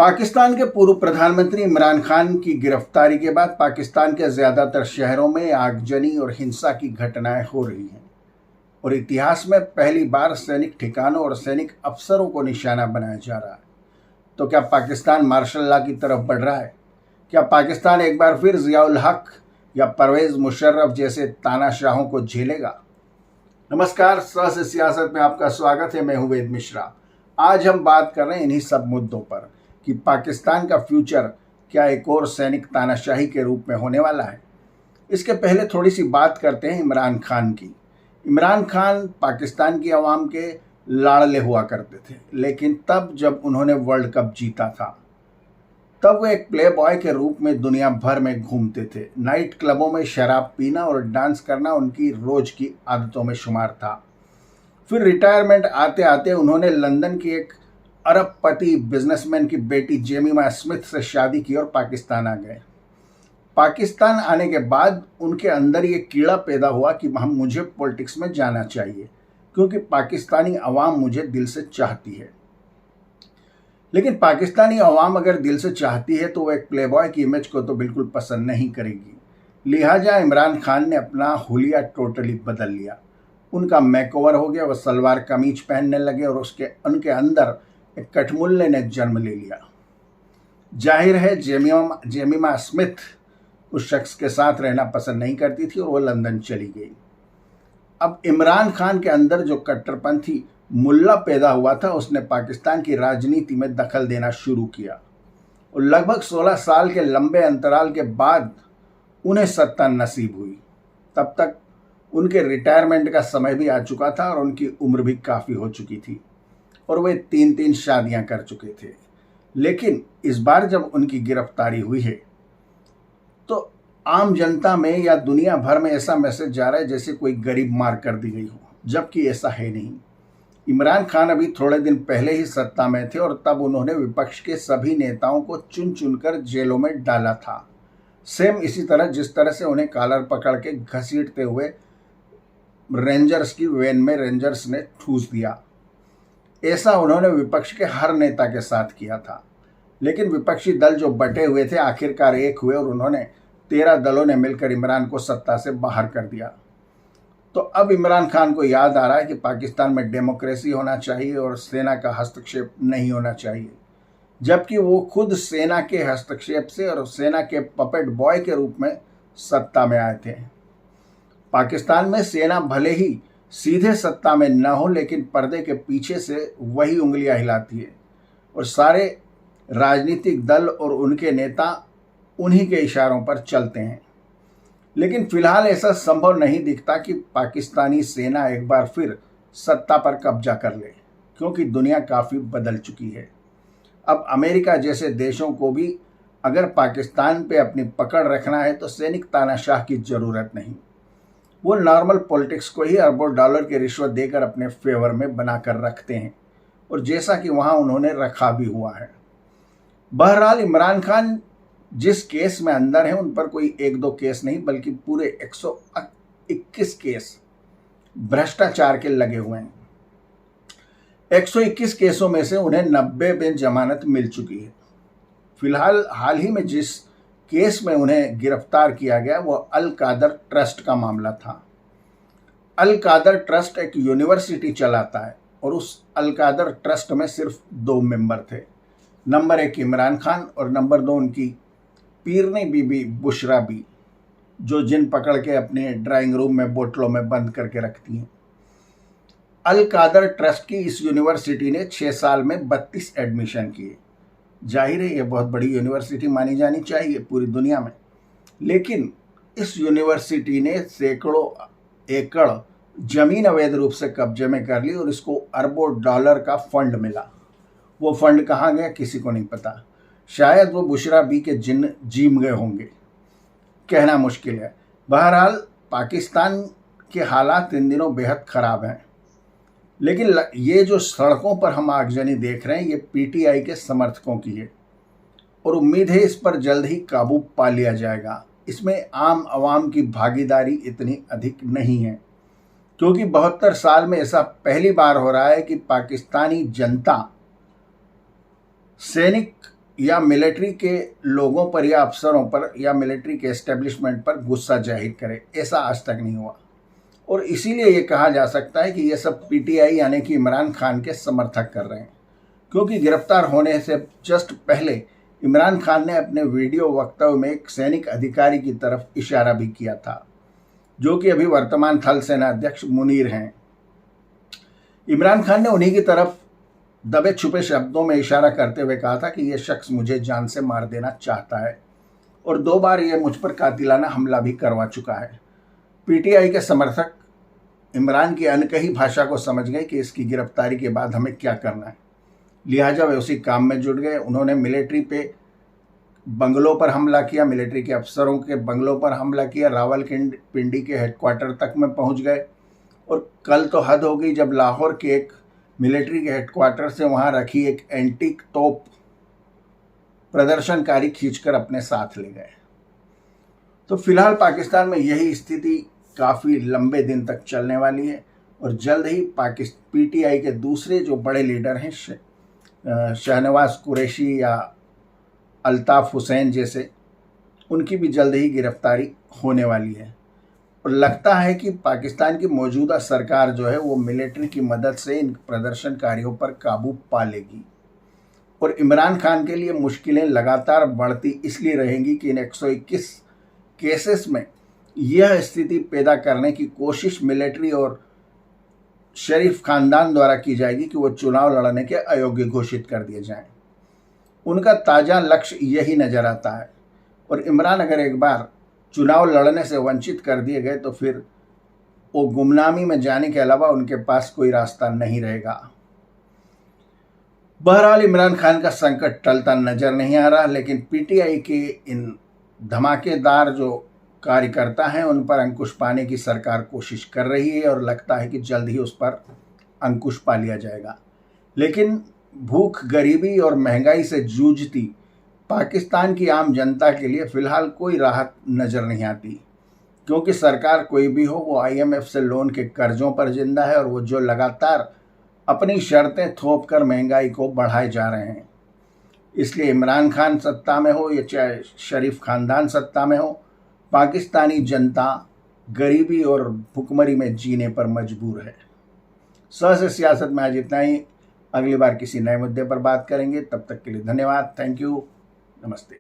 पाकिस्तान के पूर्व प्रधानमंत्री इमरान खान की गिरफ्तारी के बाद पाकिस्तान के ज्यादातर शहरों में आगजनी और हिंसा की घटनाएं हो रही हैं और इतिहास में पहली बार सैनिक ठिकानों और सैनिक अफसरों को निशाना बनाया जा रहा है। तो क्या पाकिस्तान मार्शल लॉ की तरफ बढ़ रहा है? क्या पाकिस्तान एक बार फिर जियाउल हक या परवेज मुशर्रफ जैसे तानाशाहों को झेलेगा? नमस्कार, सहज सियासत में आपका स्वागत है। मैं हूं वेद मिश्रा। आज हम बात कर रहे हैं इन्हीं सब मुद्दों पर कि पाकिस्तान का फ्यूचर क्या एक और सैनिक तानाशाही के रूप में होने वाला है। इसके पहले थोड़ी सी बात करते हैं इमरान खान की। इमरान खान पाकिस्तान की आवाम के लाडले हुआ करते थे, लेकिन तब जब उन्होंने वर्ल्ड कप जीता था तब वो एक प्ले बॉय के रूप में दुनिया भर में घूमते थे। नाइट क्लबों में शराब पीना और डांस करना उनकी रोज की आदतों में शुमार था। फिर रिटायरमेंट आते आते उन्होंने लंदन की एक अरबपति बिजनेसमैन की बेटी जेमिमा स्मिथ से शादी की और पाकिस्तान आ गए। पाकिस्तान आने के बाद उनके अंदर ये कीड़ा पैदा हुआ कि मुझे पॉलिटिक्स में जाना चाहिए, क्योंकि पाकिस्तानी अवाम मुझे दिल से चाहती है। लेकिन पाकिस्तानी अवाम अगर दिल से चाहती है तो वो एक प्लेबॉय की इमेज को तो बिल्कुल पसंद नहीं करेगी। लिहाजा इमरान खान ने अपना हुलिया टोटली बदल लिया। उनका मेकओवर हो गया, वह सलवार कमीज पहनने लगे और उनके अंदर एक कठमुल्ले ने जन्म ले लिया। जाहिर है जेमिमा स्मिथ उस शख्स के साथ रहना पसंद नहीं करती थी और वो लंदन चली गई। अब इमरान खान के अंदर जो कट्टरपंथी मुल्ला पैदा हुआ था, उसने पाकिस्तान की राजनीति में दखल देना शुरू किया और लगभग 16 साल के लंबे अंतराल के बाद उन्हें सत्ता नसीब हुई। तब तक उनके रिटायरमेंट का समय भी आ चुका था और उनकी उम्र भी काफ़ी हो चुकी थी और वे 3 शादियां कर चुके थे। लेकिन इस बार जब उनकी गिरफ्तारी हुई है तो आम जनता में या दुनिया भर में ऐसा मैसेज जा रहा है जैसे कोई गरीब मार कर दी गई हो, जबकि ऐसा है नहीं। इमरान खान अभी थोड़े दिन पहले ही सत्ता में थे और तब उन्होंने विपक्ष के सभी नेताओं को चुन चुनकर जेलों में डाला था। सेम इसी तरह जिस तरह से उन्हें कॉलर पकड़ के घसीटते हुए रेंजर्स की वैन में रेंजर्स ने ठूस दिया, ऐसा उन्होंने विपक्ष के हर नेता के साथ किया था। लेकिन विपक्षी दल जो बटे हुए थे आखिरकार एक हुए और उन्होंने 13 दलों ने मिलकर इमरान को सत्ता से बाहर कर दिया। तो अब इमरान खान को याद आ रहा है कि पाकिस्तान में डेमोक्रेसी होना चाहिए और सेना का हस्तक्षेप नहीं होना चाहिए, जबकि वो खुद सेना के हस्तक्षेप से और सेना के पपेट बॉय के रूप में सत्ता में आए थे। पाकिस्तान में सेना भले ही सीधे सत्ता में न हो, लेकिन पर्दे के पीछे से वही उंगलियां हिलाती है और सारे राजनीतिक दल और उनके नेता उन्हीं के इशारों पर चलते हैं। लेकिन फिलहाल ऐसा संभव नहीं दिखता कि पाकिस्तानी सेना एक बार फिर सत्ता पर कब्जा कर ले, क्योंकि दुनिया काफ़ी बदल चुकी है। अब अमेरिका जैसे देशों को भी अगर पाकिस्तान पे अपनी पकड़ रखना है तो सैनिक तानाशाह की ज़रूरत नहीं। वो नॉर्मल पॉलिटिक्स को ही अरबों डॉलर की रिश्वत देकर अपने फेवर में बनाकर रखते हैं, और जैसा कि वहाँ उन्होंने रखा भी हुआ है। बहरहाल इमरान खान जिस केस में अंदर है उन पर कोई 1-2 केस नहीं बल्कि पूरे 121 केस भ्रष्टाचार के लगे हुए हैं। 121 केसों में से उन्हें 90 में जमानत मिल चुकी है। फिलहाल हाल ही में जिस केस में उन्हें गिरफ्तार किया गया वो अल कादर ट्रस्ट का मामला था। अल कादर ट्रस्ट एक यूनिवर्सिटी चलाता है और उस अल कादर ट्रस्ट में सिर्फ 2 मेंबर थे। नंबर 1 इमरान खान और नंबर 2 उनकी पीरनी बीबी बुशरा बी, जो जिन पकड़ के अपने ड्राइंग रूम में बोतलों में बंद करके रखती हैं। अल कादर ट्रस्ट की इस यूनिवर्सिटी ने 6 साल में 32 एडमिशन किए। जाहिर है ये बहुत बड़ी यूनिवर्सिटी मानी जानी चाहिए पूरी दुनिया में, लेकिन इस यूनिवर्सिटी ने सैकड़ों एकड़ जमीन अवैध रूप से कब्जे में कर ली और इसको अरबों डॉलर का फंड मिला। वो फंड कहाँ गया किसी को नहीं पता। शायद वो बुशरा बी के जिन जीम गए होंगे, कहना मुश्किल है। बहरहाल पाकिस्तान के हालात इन दिनों बेहद ख़राब हैं, लेकिन ये जो सड़कों पर हम आगजनी देख रहे हैं ये पीटीआई के समर्थकों की है और उम्मीद है इस पर जल्द ही काबू पा लिया जाएगा। इसमें आम आवाम की भागीदारी इतनी अधिक नहीं है, क्योंकि 72 साल में ऐसा पहली बार हो रहा है कि पाकिस्तानी जनता सैनिक या मिलिट्री के लोगों पर या अफसरों पर या मिलिट्री के एस्टेब्लिशमेंट पर गुस्सा जाहिर करे, ऐसा आज तक नहीं हुआ। और इसीलिए ये कहा जा सकता है कि ये सब पीटीआई यानी कि इमरान खान के समर्थक कर रहे हैं, क्योंकि गिरफ्तार होने से जस्ट पहले इमरान खान ने अपने वीडियो वक्तव्य में एक सैनिक अधिकारी की तरफ इशारा भी किया था, जो कि अभी वर्तमान थल सेना अध्यक्ष मुनीर हैं। इमरान खान ने उन्हीं की तरफ दबे छुपे शब्दों में इशारा करते हुए कहा था कि यह शख्स मुझे जान से मार देना चाहता है और 2 बार यह मुझ पर कातिलाना हमला भी करवा चुका है। पीटीआई के समर्थक इमरान की अनकही भाषा को समझ गए कि इसकी गिरफ्तारी के बाद हमें क्या करना है, लिहाजा वे उसी काम में जुट गए। उन्होंने मिलिट्री पे बंगलों पर हमला किया, मिलिट्री के अफसरों के बंगलों पर हमला किया, रावलपिंडी के हेडक्वार्टर तक में पहुंच गए। और कल तो हद हो गई जब लाहौर के एक मिलिट्री के हेडक्वार्टर से वहां रखी एक एंटीक तोप प्रदर्शनकारी खींचकर अपने साथ ले गए। तो फिलहाल पाकिस्तान में यही स्थिति काफ़ी लंबे दिन तक चलने वाली है और जल्द ही पीटीआई के दूसरे जो बड़े लीडर हैं शहनवाज कुरैशी या अल्ताफ हुसैन जैसे, उनकी भी जल्द ही गिरफ्तारी होने वाली है। और लगता है कि पाकिस्तान की मौजूदा सरकार जो है वो मिलिट्री की मदद से इन प्रदर्शनकारियों पर काबू पा लेगी। और इमरान खान के लिए मुश्किलें लगातार बढ़ती इसलिए रहेंगी कि इन 121 केसेस में यह स्थिति पैदा करने की कोशिश मिलिट्री और शरीफ खानदान द्वारा की जाएगी कि वो चुनाव लड़ने के अयोग्य घोषित कर दिए जाएं। उनका ताज़ा लक्ष्य यही नज़र आता है। और इमरान अगर एक बार चुनाव लड़ने से वंचित कर दिए गए तो फिर वो गुमनामी में जाने के अलावा उनके पास कोई रास्ता नहीं रहेगा। बहरहाल इमरान खान का संकट टलता नजर नहीं आ रहा, लेकिन पीटीआई के इन धमाकेदार जो कार्यकर्ता हैं उन पर अंकुश पाने की सरकार कोशिश कर रही है और लगता है कि जल्द ही उस पर अंकुश पा लिया जाएगा। लेकिन भूख, गरीबी और महंगाई से जूझती पाकिस्तान की आम जनता के लिए फिलहाल कोई राहत नज़र नहीं आती, क्योंकि सरकार कोई भी हो वो IMF से लोन के कर्जों पर जिंदा है और वो जो लगातार अपनी शर्तें थोप कर महंगाई को बढ़ाए जा रहे हैं। इसलिए इमरान खान सत्ता में हो या चाहे शरीफ खानदान सत्ता में हो, पाकिस्तानी जनता गरीबी और भुखमरी में जीने पर मजबूर है। से सियासत में आज इतना ही। अगली बार किसी नए मुद्दे पर बात करेंगे। तब तक के लिए धन्यवाद। Thank you. नमस्ते।